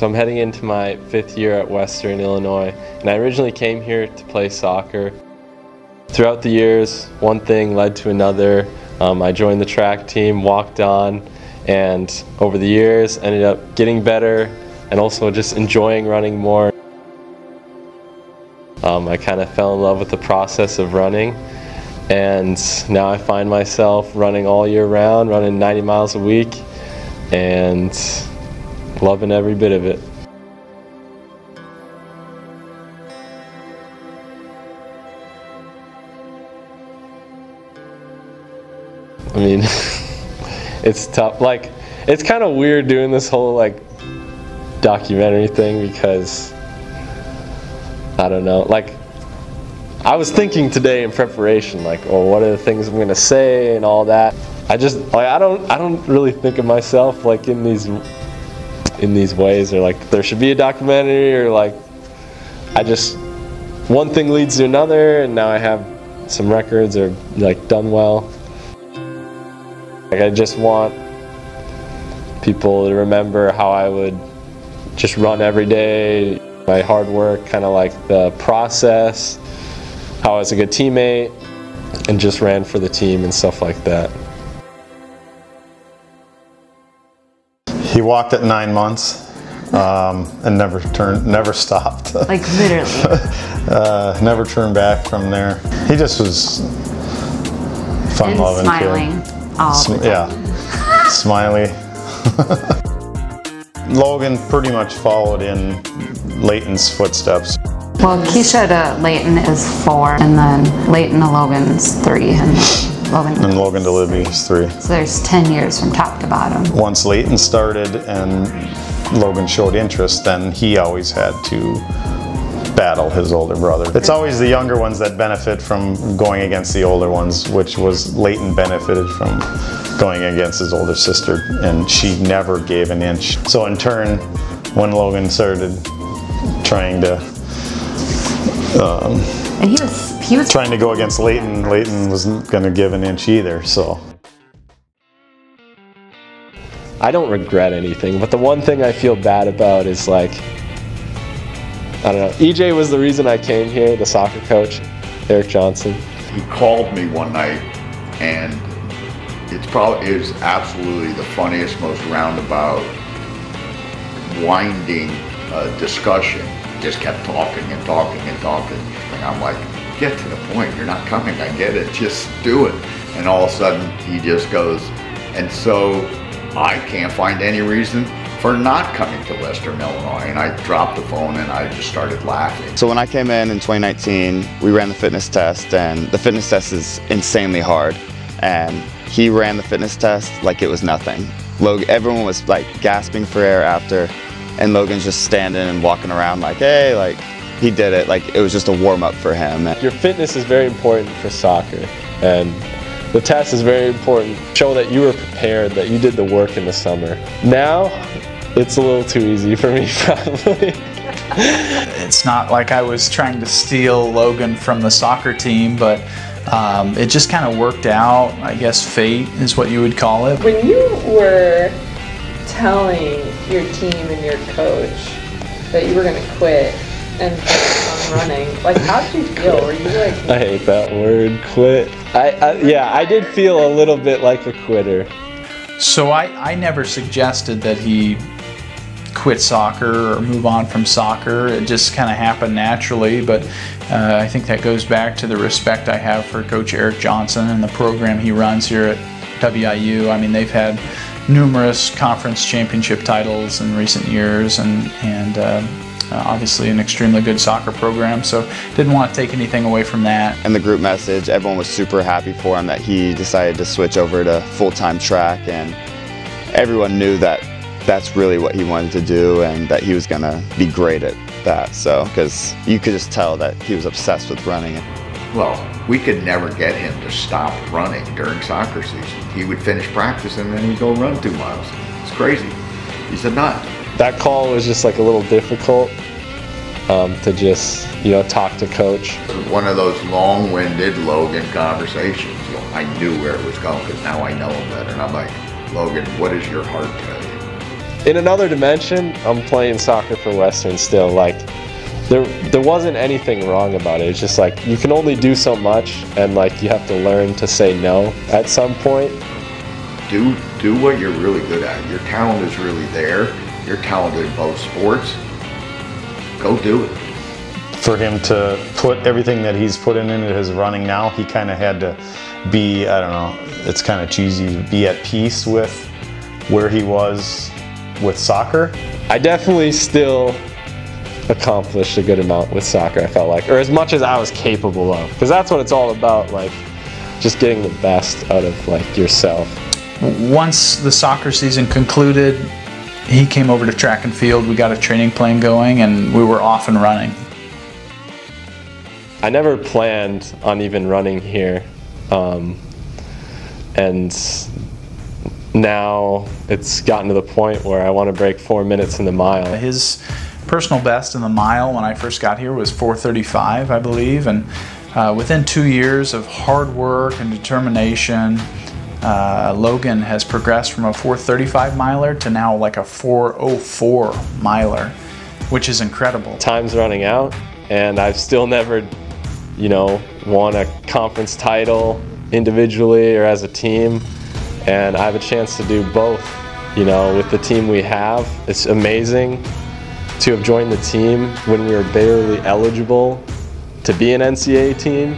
So I'm heading into my 5th year at Western Illinois, and I originally came here to play soccer. Throughout the years, one thing led to another. I joined the track team, walked on, and over the years ended up getting better and also just enjoying running more. I kind of fell in love with the process of running, and now I find myself running all year round, running 90 miles a week, and loving every bit of it. I mean, it's tough. Like, it's kind of weird doing this whole like documentary thing because I don't know. Like, I was thinking today in preparation, like, oh, what are the things I'm gonna say and all that. I just like I don't really think of myself like in these ways, or like there should be a documentary, or like one thing leads to another, and now I have some records or like done well. Like, I just want people to remember how I would just run every day, my hard work, kind of like the process, how I was a good teammate, and just ran for the team and stuff like that. He walked at 9 months and never stopped. Like literally. Never turned back from there. He just was fun-loving smiling kid. all the time. Yeah, smiley. Logan pretty much followed in Leighton's footsteps. Well, Keisha to Leighton is 4, and then Leighton to Logan's 3, and Logan to Libby's 3. So there's 10 years from top to bottom. Once Leighton started and Logan showed interest, then he always had to battle his older brother. It's always the younger ones that benefit from going against the older ones, which was Leighton benefited from going against his older sister, and she never gave an inch. So in turn, when Logan started trying to and he was trying to go against Leighton, Leighton wasn't going to give an inch either. So I don't regret anything, but the one thing I feel bad about is, like, I don't know, EJ was the reason I came here, the soccer coach, Eric Johnson. He called me one night, and it was absolutely the funniest, most roundabout, winding discussion. Just kept talking and talking and talking, and I'm like, get to the point, you're not coming, I get it, just do it. And all of a sudden he just goes, and so I can't find any reason for not coming to Western Illinois. And I dropped the phone and I just started laughing. So when I came in 2019, we ran the fitness test, and the fitness test is insanely hard, and he ran the fitness test like it was nothing. Everyone was like gasping for air after, and Logan's just standing and walking around like, hey, like, he did it. Like, it was just a warm-up for him. Your fitness is very important for soccer, and the test is very important. Show that you were prepared, that you did the work in the summer. Now, it's a little too easy for me, probably. It's not like I was trying to steal Logan from the soccer team, but it just kind of worked out. I guess fate is what you would call it. When you were telling your team and your coach that you were going to quit and focus on running, like, how did you feel? Were you like... I hate that word, quit. Yeah, I did feel a little bit like a quitter. So I never suggested that he quit soccer or move on from soccer. It just kind of happened naturally, but I think that goes back to the respect I have for Coach Eric Johnson and the program he runs here at WIU. I mean, they've had numerous conference championship titles in recent years, and obviously an extremely good soccer program, so didn't want to take anything away from that. And the group message, everyone was super happy for him that he decided to switch over to full-time track, and everyone knew that that's really what he wanted to do and that he was going to be great at that. So, because you could just tell that he was obsessed with running. Well, we could never get him to stop running during soccer season. He would finish practice and then he'd go run 2 miles. It's crazy. He's a nut. That call was just like a little difficult to just, talk to Coach. One of those long-winded Logan conversations. I knew where it was going because now I know him better. And I'm like, Logan, what does your heart tell you? in another dimension, I'm playing soccer for Western still. Like, there wasn't anything wrong about it. It's just like, you can only do so much, and like, you have to learn to say no at some point. Do what you're really good at. Your talent is really there. You're talented in both sports. Go do it. For him to put everything that he's put into his running now, he kind of had to be, I don't know, it's kind of cheesy, to be at peace with where he was with soccer. I definitely still accomplished a good amount with soccer, I felt like, or as much as I was capable of, because that's what it's all about, like just getting the best out of like yourself. Once the soccer season concluded, he came over to track and field. We got a training plan going and we were off and running. I never planned on even running here, and now it's gotten to the point where I want to break 4 minutes in the mile. His personal best in the mile when I first got here was 4:35, I believe, and within 2 years of hard work and determination, Logan has progressed from a 4:35 miler to now like a 4:04 miler, which is incredible. Time's running out, and I've still never, you know, won a conference title individually or as a team, and I have a chance to do both, you know, with the team we have. It's amazing to have joined the team when we were barely eligible to be an NCAA team.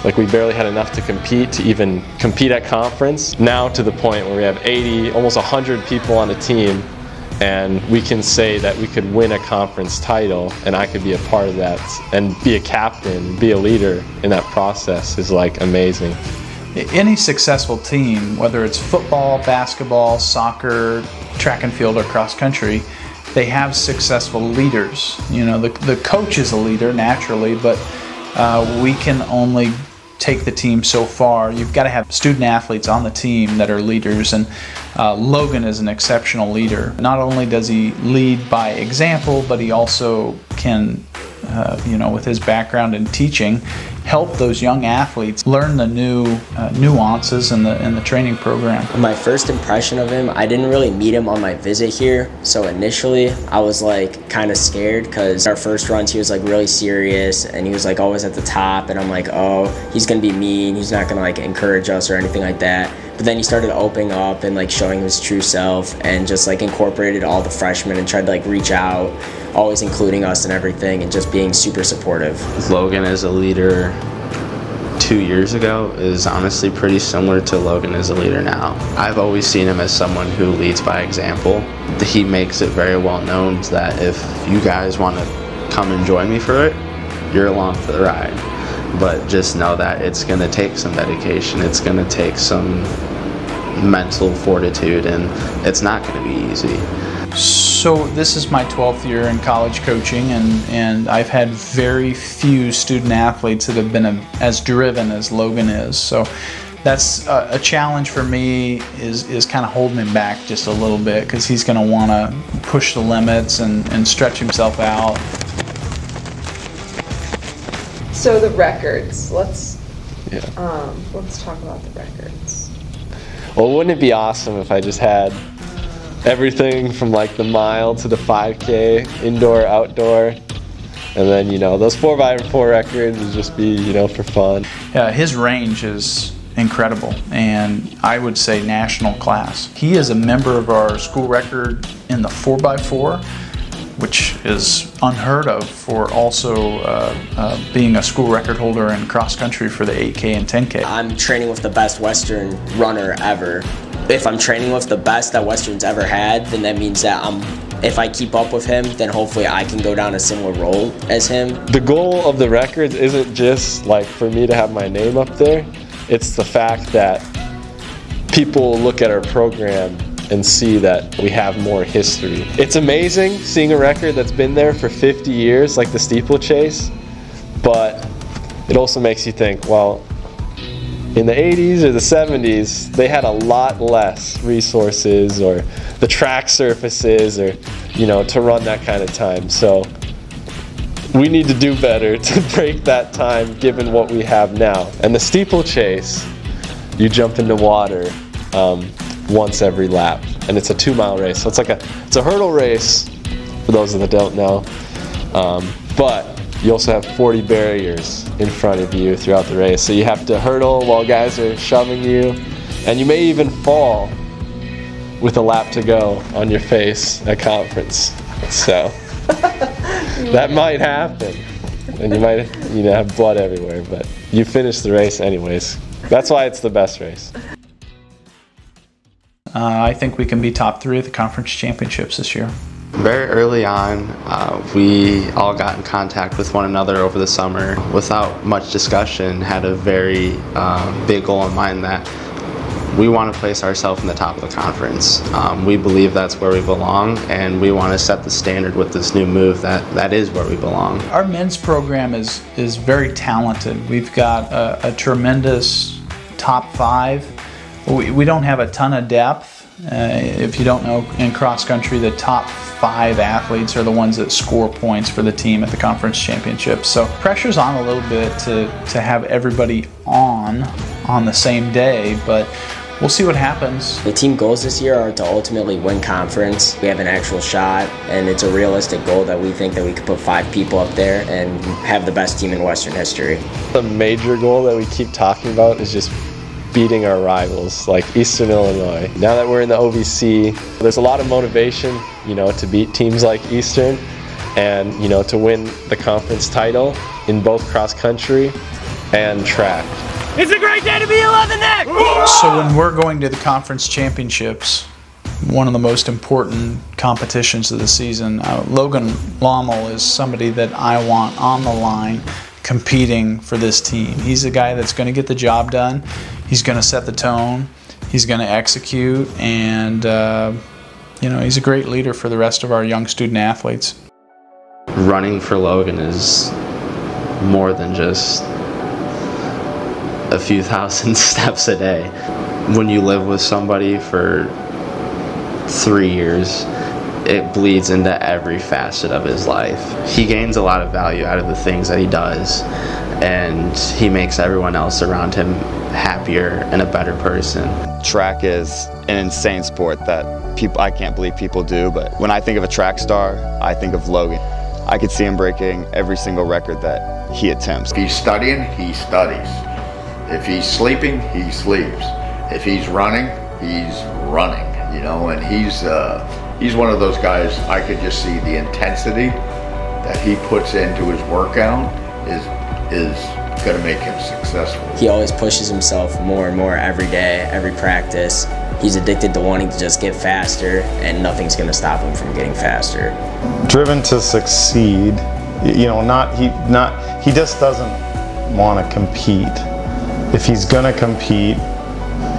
Like, we barely had enough to compete, to even compete at conference. Now to the point where we have 80, almost 100 people on a team, and we can say that we could win a conference title, and I could be a part of that and be a captain, be a leader in that process is like amazing. Any successful team, whether it's football, basketball, soccer, track and field, or cross country, they have successful leaders. You know, the coach is a leader naturally, but we can only take the team so far. You've got to have student athletes on the team that are leaders, and Logan is an exceptional leader. Not only does he lead by example, but he also can, you know, with his background in teaching, help those young athletes learn the new nuances in the training program. My first impression of him, I didn't really meet him on my visit here, so initially I was like kind of scared because our first runs he was like really serious and he was like always at the top, and I'm like, oh, he's gonna be mean, he's not gonna like encourage us or anything like that. But then he started opening up and like showing his true self and just like incorporated all the freshmen and tried to like reach out, always including us and everything, and just being super supportive. Logan as a leader 2 years ago is honestly pretty similar to Logan as a leader now. I've always seen him as someone who leads by example. He makes it very well known that if you guys want to come and join me for it, you're along for the ride. But just know that it's going to take some dedication, it's going to take some mental fortitude, and it's not going to be easy. So this is my 12th year in college coaching, and I've had very few student athletes that have been as driven as Logan is. So that's a challenge for me, is kind of holding him back just a little bit, because he's going to want to push the limits and stretch himself out. So the records, let's talk about the records. Well, wouldn't it be awesome if I just had everything from like the mile to the 5K, indoor, outdoor, and then, you know, those 4x4 records would just be, you know, for fun. His range is incredible, and I would say national class. He is a member of our school record in the 4x4, which is unheard of for also being a school record holder in cross country for the 8K and 10K. I'm training with the best Western runner ever. If I'm training with the best that Western's ever had, then that means that if I keep up with him, then hopefully I can go down a similar role as him. The goal of the records isn't just like for me to have my name up there. It's the fact that people look at our program and see that we have more history. It's amazing seeing a record that's been there for 50 years, like the steeplechase, but it also makes you think, well, in the 80s or the 70s, they had a lot less resources or the track surfaces, or, you know, to run that kind of time. So we need to do better to break that time given what we have now. And the steeplechase, you jump into water once every lap. and it's a 2-mile race. So it's a hurdle race for those that don't know. But you also have 40 barriers in front of you throughout the race. So you have to hurdle while guys are shoving you, and you may even fall with a lap to go on your face at conference. So that might happen, and you might have blood everywhere, but you finish the race anyways. That's why it's the best race. I think we can be top 3 at the conference championships this year. Very early on, we all got in contact with one another over the summer without much discussion, had a very big goal in mind that we want to place ourselves in the top of the conference. We believe that's where we belong, and we want to set the standard with this new move that is where we belong. Our men's program is very talented. We've got a tremendous top 5. We don't have a ton of depth. If you don't know, in cross country, the top 5 athletes are the ones that score points for the team at the conference championship. So pressure's on a little bit to have everybody on the same day, but we'll see what happens. The team goals this year are to ultimately win conference. We have an actual shot, and it's a realistic goal that we think that we could put 5 people up there and have the best team in Western history. The major goal that we keep talking about is just beating our rivals like Eastern Illinois. Now that we're in the OVC, there's a lot of motivation, to beat teams like Eastern and, to win the conference title in both cross country and track. It's a great day to be 11 neck! So when we're going to the conference championships, one of the most important competitions of the season, Logan Lommel is somebody that I want on the line competing for this team. He's a guy that's going to get the job done. He's going to set the tone. He's going to execute, and he's a great leader for the rest of our young student athletes. Running for Logan is more than just a few thousand steps a day. When you live with somebody for 3 years, it bleeds into every facet of his life. He gains a lot of value out of the things that he does, and he makes everyone else around him happier and a better person. Track is an insane sport that I can't believe people do, but when I think of a track star, I think of Logan. I could see him breaking every single record that he attempts. If he's studying, he studies. If he's sleeping, he sleeps. If he's running, he's running, and he's one of those guys. I could just see the intensity that he puts into his workout is going to make him successful. He always pushes himself more and more every day, every practice. He's addicted to wanting to just get faster, and nothing's going to stop him from getting faster. Driven to succeed, he just doesn't want to compete. If he's going to compete,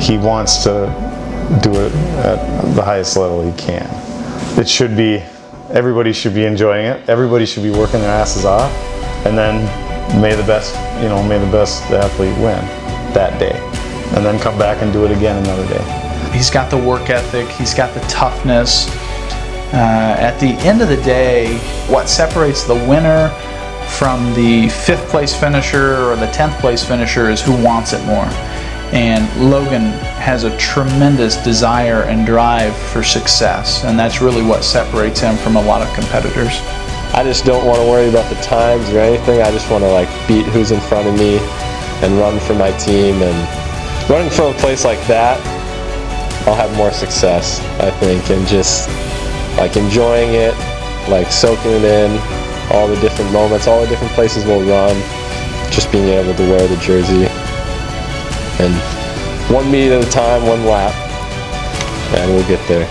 he wants to do it at the highest level he can. Everybody should be enjoying it. Everybody should be working their asses off, and then may the best athlete win that day, and then come back and do it again another day. He's got the work ethic. He's got the toughness. At the end of the day, what separates the winner from the 5th place finisher or the 10th place finisher is who wants it more. And Logan has a tremendous desire and drive for success, and that's really what separates him from a lot of competitors. I just don't want to worry about the times or anything. I just want to beat who's in front of me and run for my team. And running from a place like that, I'll have more success, I think, and just enjoying it, soaking it in, all the different moments, all the different places we'll run, just being able to wear the jersey. And one meet at a time, one lap, and we'll get there.